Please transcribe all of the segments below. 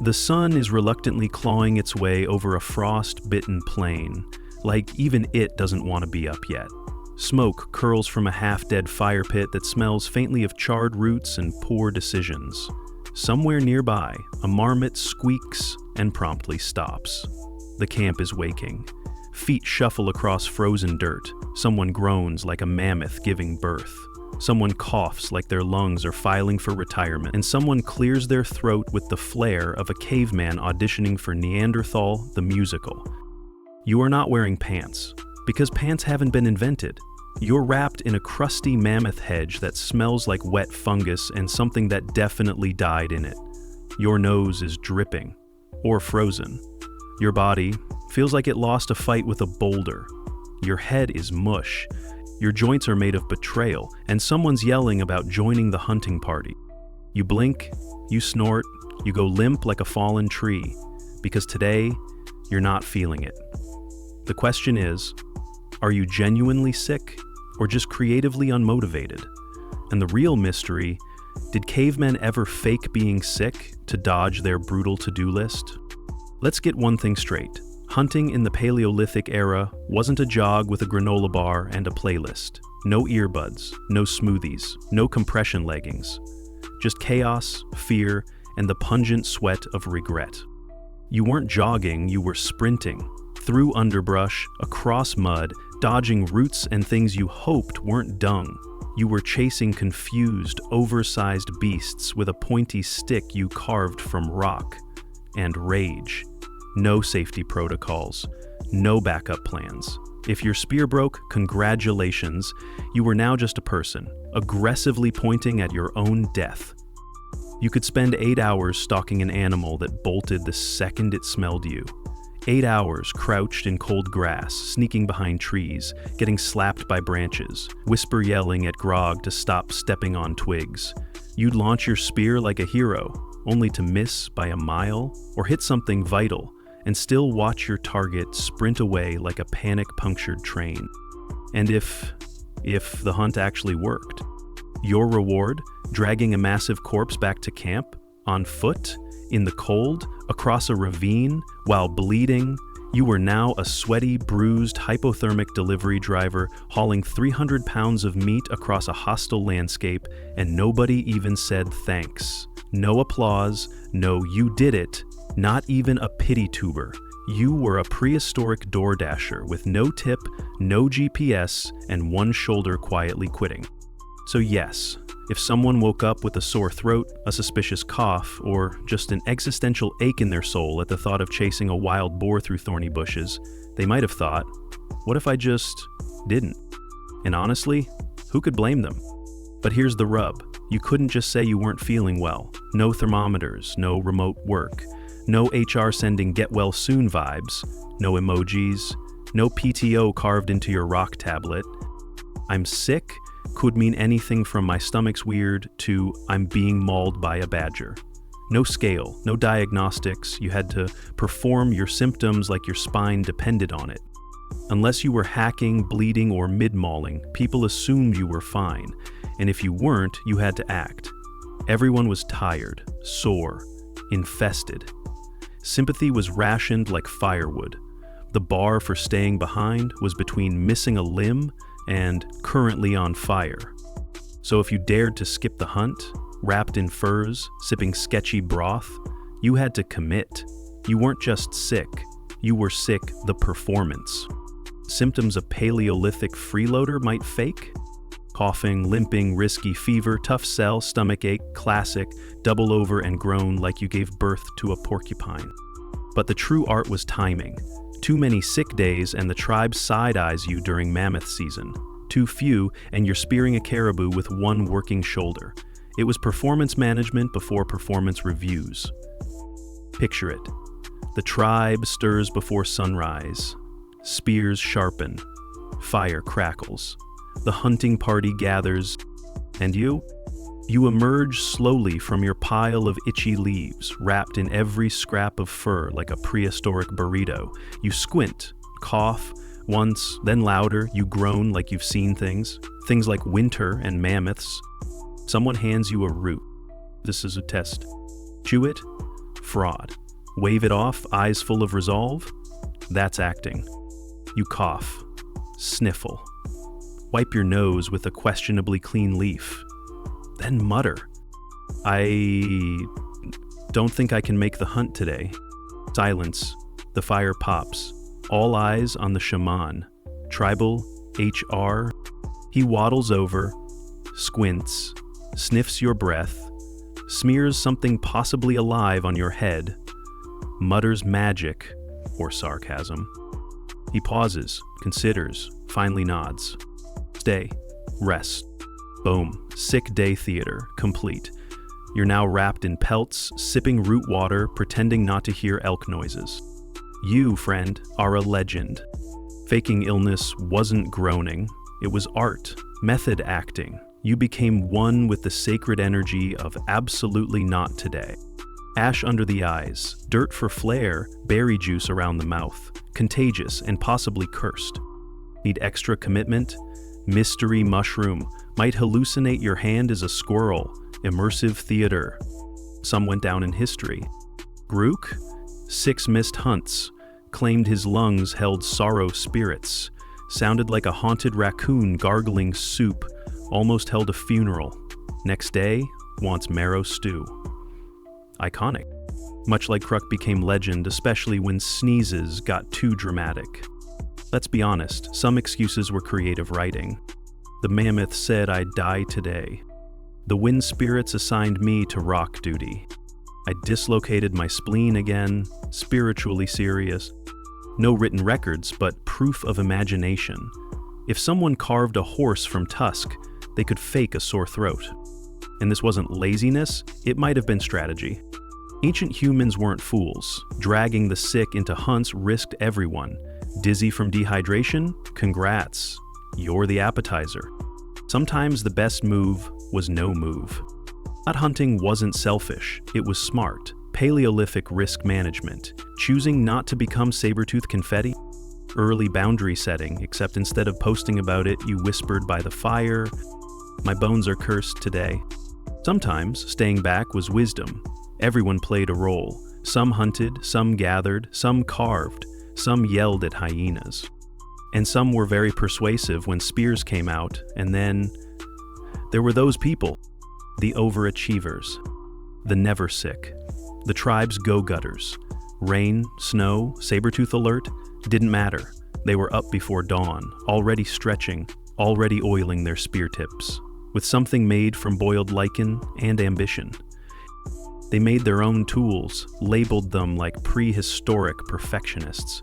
The sun is reluctantly clawing its way over a frost-bitten plain, like even it doesn't want to be up yet. Smoke curls from a half-dead fire pit that smells faintly of charred roots and poor decisions. Somewhere nearby, a marmot squeaks and promptly stops. The camp is waking. Feet shuffle across frozen dirt. Someone groans like a mammoth giving birth. Someone coughs like their lungs are filing for retirement, and someone clears their throat with the flair of a caveman auditioning for Neanderthal, the musical. You are not wearing pants, because pants haven't been invented. You're wrapped in a crusty mammoth hedge that smells like wet fungus and something that definitely died in it. Your nose is dripping, or frozen. Your body feels like it lost a fight with a boulder. Your head is mush. Your joints are made of betrayal, and someone's yelling about joining the hunting party. You blink, you snort, you go limp like a fallen tree, because today, you're not feeling it. The question is, are you genuinely sick, or just creatively unmotivated? And the real mystery, did cavemen ever fake being sick to dodge their brutal to-do list? Let's get one thing straight. Hunting in the Paleolithic era wasn't a jog with a granola bar and a playlist. No earbuds, no smoothies, no compression leggings. Just chaos, fear, and the pungent sweat of regret. You weren't jogging, you were sprinting. Through underbrush, across mud, dodging roots and things you hoped weren't dung. You were chasing confused, oversized beasts with a pointy stick you carved from rock. And rage. No safety protocols, no backup plans. If your spear broke, congratulations, you were now just a person, aggressively pointing at your own death. You could spend 8 hours stalking an animal that bolted the second it smelled you. 8 hours crouched in cold grass, sneaking behind trees, getting slapped by branches, whisper yelling at grog to stop stepping on twigs. You'd launch your spear like a hero, only to miss by a mile or hit something vital, and still watch your target sprint away like a panic-punctured train. And if the hunt actually worked, your reward, dragging a massive corpse back to camp, on foot, in the cold, across a ravine, while bleeding, you were now a sweaty, bruised, hypothermic delivery driver hauling 300 pounds of meat across a hostile landscape, and nobody even said thanks. No applause, no you did it, not even a pity tuber. You were a prehistoric DoorDasher with no tip, no GPS, and one shoulder quietly quitting. So yes, if someone woke up with a sore throat, a suspicious cough, or just an existential ache in their soul at the thought of chasing a wild boar through thorny bushes, they might have thought, what if I just didn't? And honestly, who could blame them? But here's the rub. You couldn't just say you weren't feeling well. No thermometers, no remote work, no HR sending get well soon vibes, no emojis, no PTO carved into your rock tablet. I'm sick could mean anything from my stomach's weird to I'm being mauled by a badger. No scale, no diagnostics, you had to perform your symptoms like your spine depended on it. Unless you were hacking, bleeding, or mid-mauling, people assumed you were fine, and if you weren't, you had to act. Everyone was tired, sore, infested. Sympathy was rationed like firewood. The bar for staying behind was between missing a limb and currently on fire. So if you dared to skip the hunt, wrapped in furs, sipping sketchy broth, you had to commit. You weren't just sick, you were sick the performance. Symptoms a Paleolithic freeloader might fake? Coughing, limping, risky fever, tough sell, stomachache, classic, double over and groan like you gave birth to a porcupine. But the true art was timing. Too many sick days and the tribe side-eyes you during mammoth season. Too few and you're spearing a caribou with one working shoulder. It was performance management before performance reviews. Picture it. The tribe stirs before sunrise. Spears sharpen. Fire crackles. The hunting party gathers. And you? You emerge slowly from your pile of itchy leaves, wrapped in every scrap of fur like a prehistoric burrito. You squint, cough, once, then louder, you groan like you've seen things like winter and mammoths. Someone hands you a root. This is a test. Chew it, Fraud. Wave it off, eyes full of resolve? That's acting. You cough. Sniffle. Wipe your nose with a questionably clean leaf. Then mutter. I don't think I can make the hunt today. Silence. The fire pops. All eyes on the shaman. Tribal, HR. He waddles over, squints, sniffs your breath, smears something possibly alive on your head, mutters magic or sarcasm. He pauses, considers, finally nods. Stay. Rest. Boom. Sick day theater, complete. You're now wrapped in pelts, sipping root water, pretending not to hear elk noises. You, friend, are a legend. Faking illness wasn't groaning. It was art, method acting. You became one with the sacred energy of absolutely not today. Ash under the eyes, dirt for flair, berry juice around the mouth, contagious and possibly cursed. Need extra commitment? Mystery mushroom, might hallucinate your hand as a squirrel, immersive theater. Some went down in history. Grook? 6 missed hunts, claimed his lungs held sorrow spirits, sounded like a haunted raccoon gargling soup, almost held a funeral. Next day, wants marrow stew. Iconic. Much like Crook became legend, especially when sneezes got too dramatic. Let's be honest, some excuses were creative writing. The mammoth said I'd die today. The wind spirits assigned me to rock duty. I dislocated my spleen again, spiritually serious. No written records, but proof of imagination. If someone carved a horse from tusk, they could fake a sore throat. And this wasn't laziness, it might have been strategy. Ancient humans weren't fools. Dragging the sick into hunts risked everyone. Dizzy from dehydration? Congrats. You're the appetizer. Sometimes the best move was no move. Not hunting wasn't selfish, it was smart. Paleolithic risk management, choosing not to become saber-toothed confetti, early boundary setting, except instead of posting about it, you whispered by the fire, "My bones are cursed today." Sometimes staying back was wisdom. Everyone played a role. Some hunted, some gathered, some carved, some yelled at hyenas. And some were very persuasive when spears came out, and then there were those people, the overachievers, the never sick. The tribe's go-gutters. Rain, snow, saber-tooth alert, didn't matter. They were up before dawn, already stretching, already oiling their spear tips, with something made from boiled lichen and ambition. They made their own tools, labeled them like prehistoric perfectionists.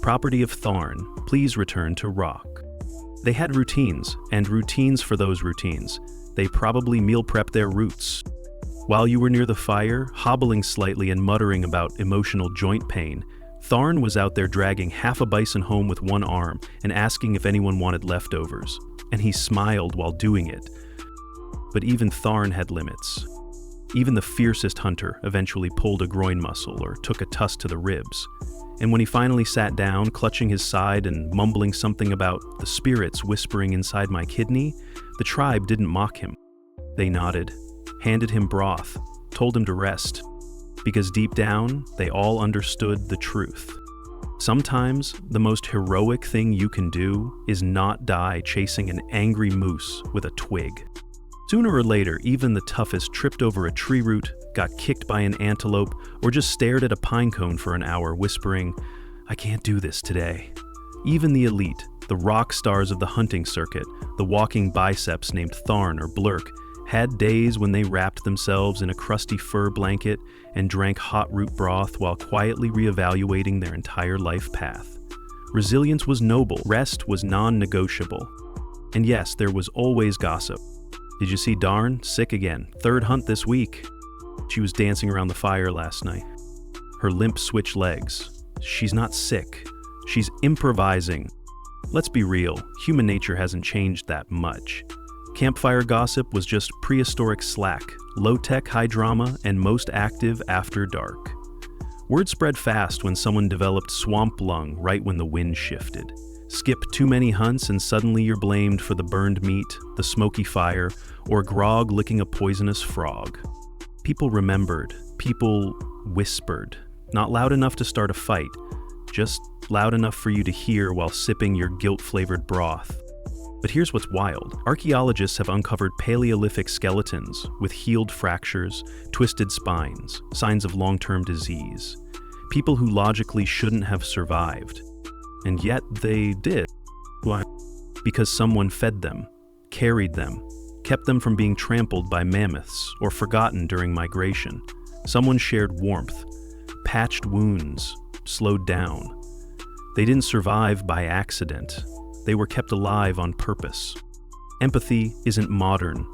Property of Tharn, please return to rock. They had routines, and routines for those routines. They probably meal prepped their roots. While you were near the fire, hobbling slightly and muttering about emotional joint pain, Tharn was out there dragging half a bison home with one arm and asking if anyone wanted leftovers, and he smiled while doing it. But even Tharn had limits. Even the fiercest hunter eventually pulled a groin muscle or took a tusk to the ribs. And when he finally sat down, clutching his side and mumbling something about the spirits whispering inside my kidney, the tribe didn't mock him. They nodded, handed him broth, told him to rest, because deep down, they all understood the truth. Sometimes, the most heroic thing you can do is not die chasing an angry moose with a twig. Sooner or later, even the toughest tripped over a tree root, got kicked by an antelope, or just stared at a pine cone for an hour, whispering, "I can't do this today." Even the elite, the rock stars of the hunting circuit, the walking biceps named Tharn or Blurk, had days when they wrapped themselves in a crusty fur blanket and drank hot root broth while quietly reevaluating their entire life path. Resilience was noble, rest was non-negotiable. And yes, there was always gossip. Did you see Darn? Sick again. 3rd hunt this week. She was dancing around the fire last night. Her limp switch legs. She's not sick. She's improvising. Let's be real, human nature hasn't changed that much. Campfire gossip was just prehistoric slack, low-tech high drama, and most active after dark. Word spread fast when someone developed swamp lung right when the wind shifted. Skip too many hunts and suddenly you're blamed for the burned meat, the smoky fire, or grog licking a poisonous frog. People remembered. People whispered, not loud enough to start a fight, just loud enough for you to hear while sipping your guilt-flavored broth. But here's what's wild. Archaeologists have uncovered Paleolithic skeletons with healed fractures, twisted spines, signs of long-term disease. People who logically shouldn't have survived. And yet they did. Why? Because someone fed them, carried them, kept them from being trampled by mammoths or forgotten during migration. Someone shared warmth, patched wounds, slowed down. They didn't survive by accident. They were kept alive on purpose. Empathy isn't modern.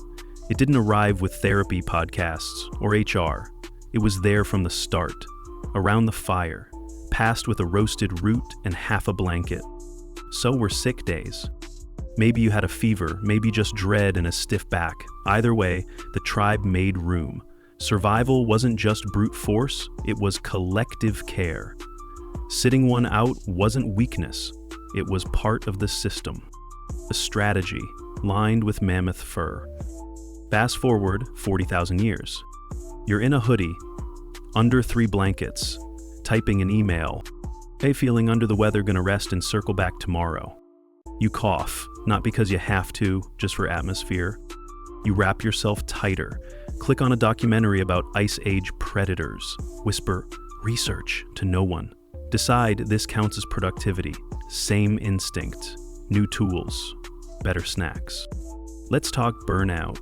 It didn't arrive with therapy podcasts or HR. It was there from the start, around the fire, passed with a roasted root and half a blanket. So were sick days. Maybe you had a fever, maybe just dread and a stiff back. Either way, the tribe made room. Survival wasn't just brute force, it was collective care. Sitting one out wasn't weakness, it was part of the system. A strategy, lined with mammoth fur. Fast forward 40,000 years. You're in a hoodie, under 3 blankets, typing an email. Hey, feeling under the weather, gonna rest and circle back tomorrow. You cough, not because you have to, just for atmosphere. You wrap yourself tighter, click on a documentary about Ice Age predators, whisper, research to no one. Decide this counts as productivity, same instinct, new tools, better snacks. Let's talk burnout.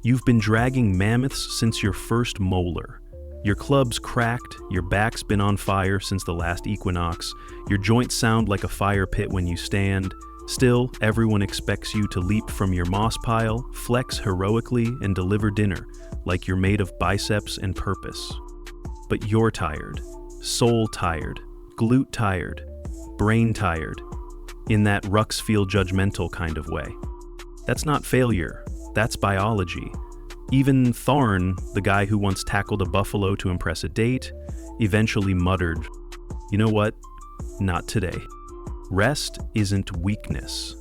You've been dragging mammoths since your first molar. Your club's cracked, your back's been on fire since the last equinox, your joints sound like a fire pit when you stand. Still, everyone expects you to leap from your moss pile, flex heroically, and deliver dinner, like you're made of biceps and purpose. But you're tired, soul tired, glute tired, brain tired, in that Rux feel judgmental kind of way. That's not failure, that's biology. Even Tharn, the guy who once tackled a buffalo to impress a date, eventually muttered, "You know what? Not today." Rest isn't weakness.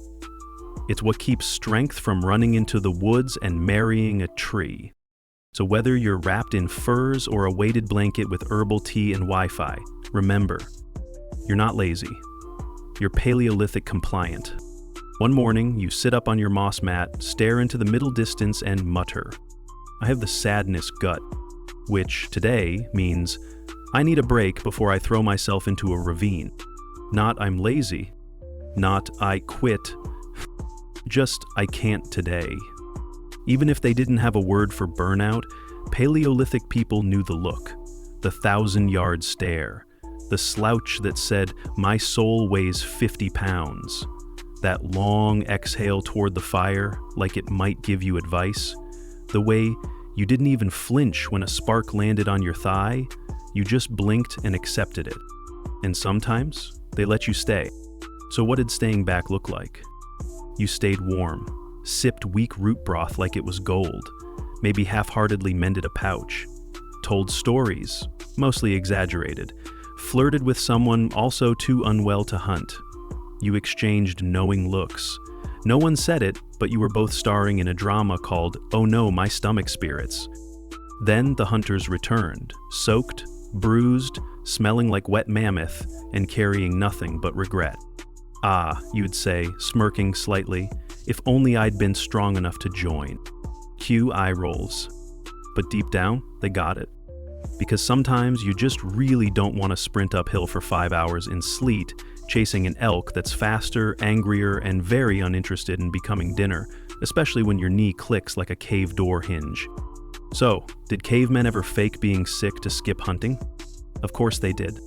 It's what keeps strength from running into the woods and marrying a tree. So whether you're wrapped in furs or a weighted blanket with herbal tea and Wi-Fi, remember, you're not lazy. You're Paleolithic compliant. One morning, you sit up on your moss mat, stare into the middle distance and mutter, "I have the sadness gut," which today means I need a break before I throw myself into a ravine. Not I'm lazy, not I quit, just I can't today. Even if they didn't have a word for burnout, Paleolithic people knew the look, the 1,000-yard stare, the slouch that said, "My soul weighs 50 pounds." That long exhale toward the fire, like it might give you advice. The way you didn't even flinch when a spark landed on your thigh, you just blinked and accepted it. And sometimes, they let you stay. So what did staying back look like? You stayed warm, sipped weak root broth like it was gold, maybe half-heartedly mended a pouch, told stories, mostly exaggerated, flirted with someone also too unwell to hunt. You exchanged knowing looks. No one said it, but you were both starring in a drama called "Oh No, My Stomach Spirits." Then the hunters returned, soaked, bruised, smelling like wet mammoth, and carrying nothing but regret. "Ah," you'd say, smirking slightly, "if only I'd been strong enough to join." Cue eye rolls. But deep down, they got it. Because sometimes you just really don't want to sprint uphill for 5 hours in sleet, chasing an elk that's faster, angrier, and very uninterested in becoming dinner, especially when your knee clicks like a cave door hinge. So, did cavemen ever fake being sick to skip hunting? Of course they did.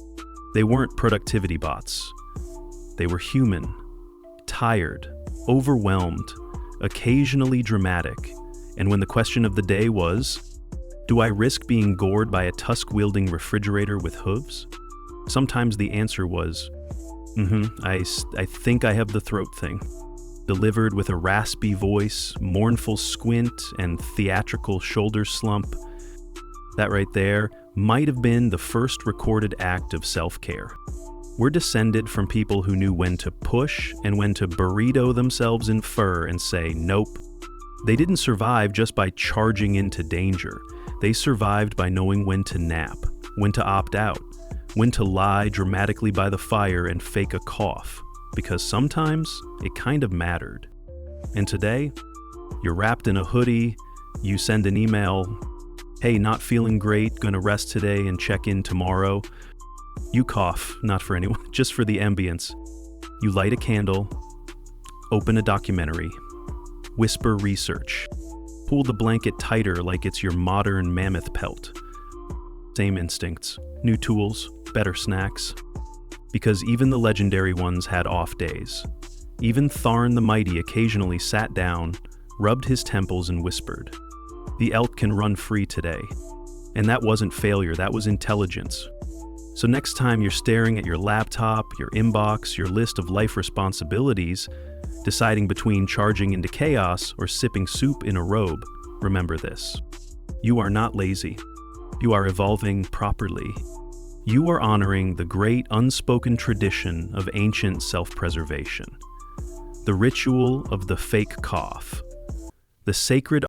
They weren't productivity bots. They were human, tired, overwhelmed, occasionally dramatic, and when the question of the day was, do I risk being gored by a tusk-wielding refrigerator with hooves? Sometimes the answer was, I think I have the throat thing. Delivered with a raspy voice, mournful squint, and theatrical shoulder slump. That right there might have been the first recorded act of self-care. We're descended from people who knew when to push and when to burrito themselves in fur and say nope. They didn't survive just by charging into danger. They survived by knowing when to nap, when to opt out, when to lie dramatically by the fire and fake a cough, because sometimes it kind of mattered. And today, you're wrapped in a hoodie, you send an email, "Hey, not feeling great, gonna rest today and check in tomorrow." You cough, not for anyone, just for the ambience. You light a candle, open a documentary, whisper research, pull the blanket tighter like it's your modern mammoth pelt. Same instincts, new tools, better snacks. Because even the legendary ones had off days. Even Tharn the Mighty occasionally sat down, rubbed his temples and whispered, "The elk can run free today." And that wasn't failure, that was intelligence. So next time you're staring at your laptop, your inbox, your list of life responsibilities, deciding between charging into chaos or sipping soup in a robe, remember this. You are not lazy. You are evolving properly. You are honoring the great unspoken tradition of ancient self-preservation. The ritual of the fake cough. The sacred